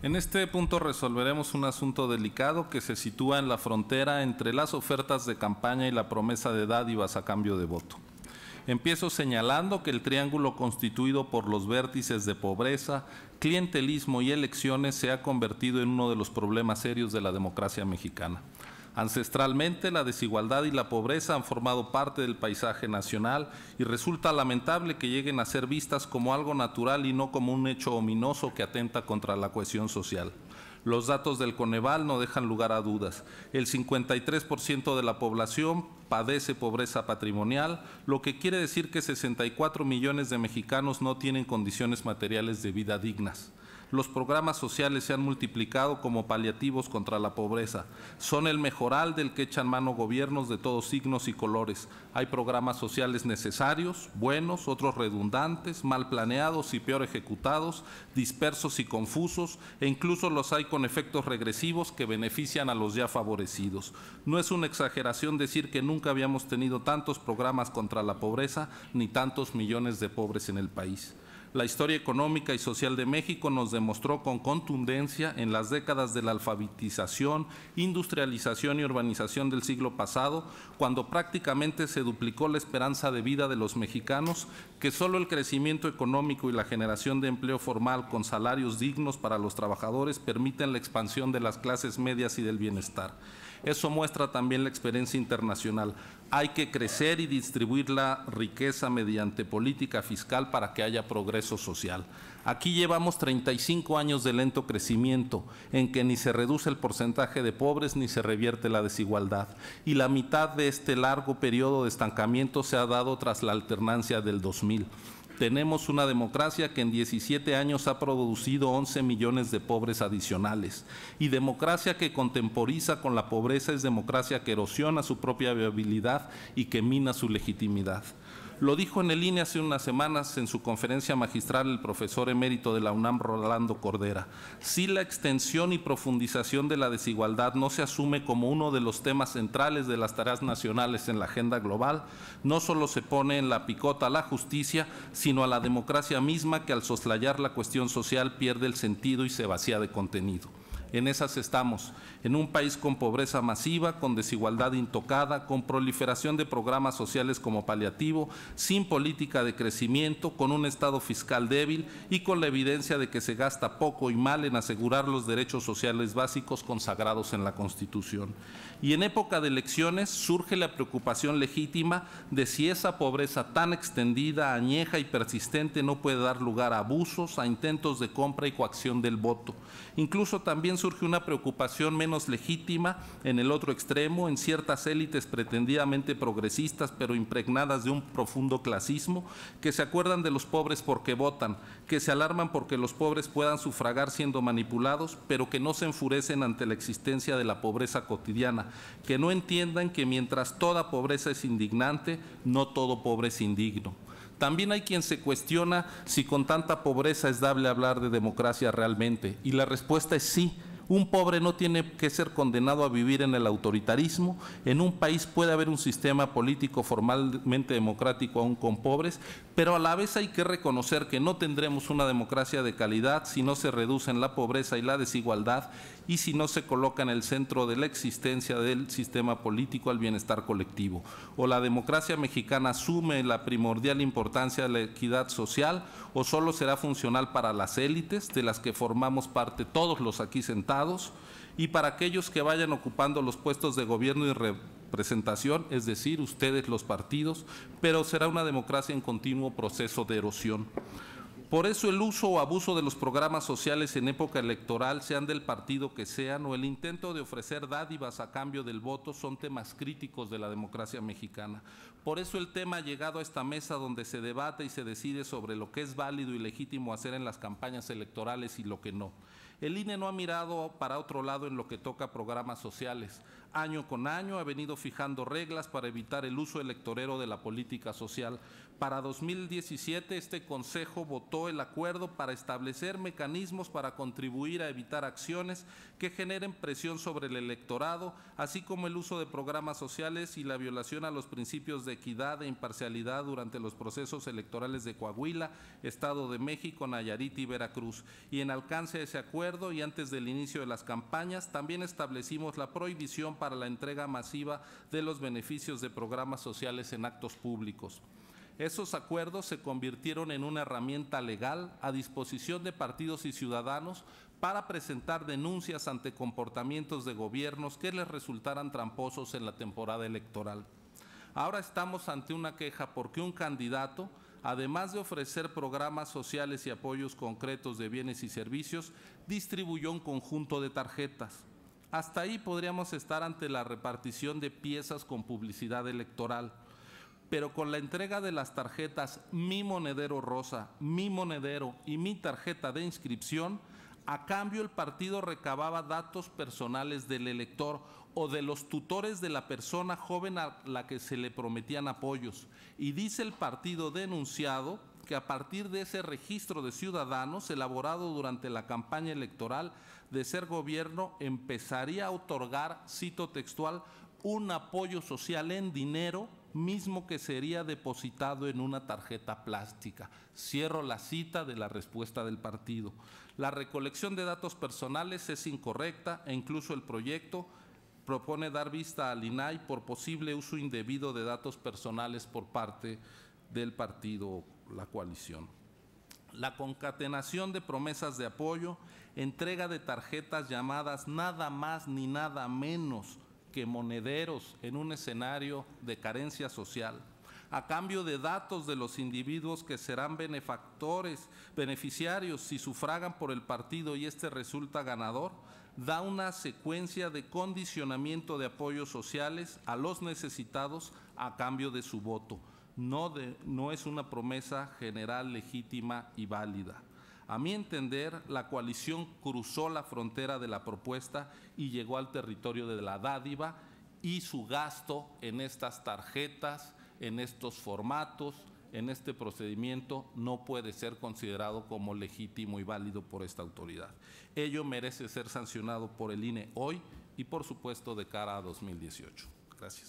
En este punto resolveremos un asunto delicado que se sitúa en la frontera entre las ofertas de campaña y la promesa de dádivas a cambio de voto. Empiezo señalando que el triángulo constituido por los vértices de pobreza, clientelismo y elecciones se ha convertido en uno de los problemas serios de la democracia mexicana. Ancestralmente, la desigualdad y la pobreza han formado parte del paisaje nacional y resulta lamentable que lleguen a ser vistas como algo natural y no como un hecho ominoso que atenta contra la cohesión social. Los datos del Coneval no dejan lugar a dudas. El 53% de la población padece pobreza patrimonial, lo que quiere decir que 64 millones de mexicanos no tienen condiciones materiales de vida dignas. Los programas sociales se han multiplicado como paliativos contra la pobreza. Son el mejoral del que echan mano gobiernos de todos signos y colores. Hay programas sociales necesarios, buenos, otros redundantes, mal planeados y peor ejecutados, dispersos y confusos, e incluso los hay con efectos regresivos que benefician a los ya favorecidos. No es una exageración decir que nunca habíamos tenido tantos programas contra la pobreza ni tantos millones de pobres en el país. La historia económica y social de México nos demostró con contundencia en las décadas de la alfabetización, industrialización y urbanización del siglo pasado, cuando prácticamente se duplicó la esperanza de vida de los mexicanos, que solo el crecimiento económico y la generación de empleo formal con salarios dignos para los trabajadores permiten la expansión de las clases medias y del bienestar. Eso muestra también la experiencia internacional. Hay que crecer y distribuir la riqueza mediante política fiscal para que haya progreso social. Aquí llevamos 35 años de lento crecimiento, en que ni se reduce el porcentaje de pobres ni se revierte la desigualdad. Y la mitad de este largo periodo de estancamiento se ha dado tras la alternancia del 2000. Tenemos una democracia que en 17 años ha producido 11 millones de pobres adicionales. Y democracia que contemporiza con la pobreza es democracia que erosiona su propia viabilidad y que mina su legitimidad. Lo dijo en el INE hace unas semanas en su conferencia magistral el profesor emérito de la UNAM, Rolando Cordera. Si la extensión y profundización de la desigualdad no se asume como uno de los temas centrales de las tareas nacionales en la agenda global, no solo se pone en la picota a la justicia, sino a la democracia misma, que al soslayar la cuestión social pierde el sentido y se vacía de contenido. En esas estamos, en un país con pobreza masiva, con desigualdad intocada, con proliferación de programas sociales como paliativo, sin política de crecimiento, con un Estado fiscal débil y con la evidencia de que se gasta poco y mal en asegurar los derechos sociales básicos consagrados en la Constitución. Y en época de elecciones surge la preocupación legítima de si esa pobreza tan extendida, añeja y persistente no puede dar lugar a abusos, a intentos de compra y coacción del voto. Incluso también surge una preocupación menos legítima en el otro extremo, en ciertas élites pretendidamente progresistas, pero impregnadas de un profundo clasismo, que se acuerdan de los pobres porque votan, que se alarman porque los pobres puedan sufragar siendo manipulados, pero que no se enfurecen ante la existencia de la pobreza cotidiana, que no entiendan que mientras toda pobreza es indignante, no todo pobre es indigno. También hay quien se cuestiona si con tanta pobreza es dable hablar de democracia realmente, y la respuesta es sí. Un pobre no tiene que ser condenado a vivir en el autoritarismo. En un país puede haber un sistema político formalmente democrático aún con pobres, pero a la vez hay que reconocer que no tendremos una democracia de calidad si no se reducen la pobreza y la desigualdad y si no se coloca en el centro de la existencia del sistema político al bienestar colectivo. O la democracia mexicana asume la primordial importancia de la equidad social, o solo será funcional para las élites, de las que formamos parte todos los aquí sentados, y para aquellos que vayan ocupando los puestos de gobierno y representación, es decir, ustedes los partidos, pero será una democracia en continuo proceso de erosión. Por eso el uso o abuso de los programas sociales en época electoral, sean del partido que sean, o el intento de ofrecer dádivas a cambio del voto, son temas críticos de la democracia mexicana. Por eso el tema ha llegado a esta mesa donde se debate y se decide sobre lo que es válido y legítimo hacer en las campañas electorales y lo que no. El INE no ha mirado para otro lado en lo que toca a programas sociales. Año con año ha venido fijando reglas para evitar el uso electorero de la política social, Para 2017, este Consejo votó el acuerdo para establecer mecanismos para contribuir a evitar acciones que generen presión sobre el electorado, así como el uso de programas sociales y la violación a los principios de equidad e imparcialidad durante los procesos electorales de Coahuila, Estado de México, Nayarit y Veracruz. Y en alcance a ese acuerdo y antes del inicio de las campañas, también establecimos la prohibición para la entrega masiva de los beneficios de programas sociales en actos públicos. Esos acuerdos se convirtieron en una herramienta legal a disposición de partidos y ciudadanos para presentar denuncias ante comportamientos de gobiernos que les resultaran tramposos en la temporada electoral. Ahora estamos ante una queja porque un candidato, además de ofrecer programas sociales y apoyos concretos de bienes y servicios, distribuyó un conjunto de tarjetas. Hasta ahí podríamos estar ante la repartición de piezas con publicidad electoral. Pero con la entrega de las tarjetas Mi Monedero Rosa, Mi Monedero y Mi Tarjeta de Inscripción, a cambio el partido recababa datos personales del elector o de los tutores de la persona joven a la que se le prometían apoyos. Y dice el partido denunciado que a partir de ese registro de ciudadanos elaborado durante la campaña electoral de ser gobierno, empezaría a otorgar, cito textual, un apoyo social en dinero mismo que sería depositado en una tarjeta plástica. Cierro la cita de la respuesta del partido. La recolección de datos personales es incorrecta e incluso el proyecto propone dar vista al INAI por posible uso indebido de datos personales por parte del partido, la coalición. La concatenación de promesas de apoyo, entrega de tarjetas llamadas nada más ni nada menos que monederos en un escenario de carencia social, a cambio de datos de los individuos que serán beneficiarios si sufragan por el partido y este resulta ganador, da una secuencia de condicionamiento de apoyos sociales a los necesitados a cambio de su voto. No es una promesa general, legítima y válida. A mi entender, la coalición cruzó la frontera de la propuesta y llegó al territorio de la dádiva y su gasto en estas tarjetas, en estos formatos, en este procedimiento no puede ser considerado como legítimo y válido por esta autoridad. Ello merece ser sancionado por el INE hoy y por supuesto de cara a 2018. Gracias.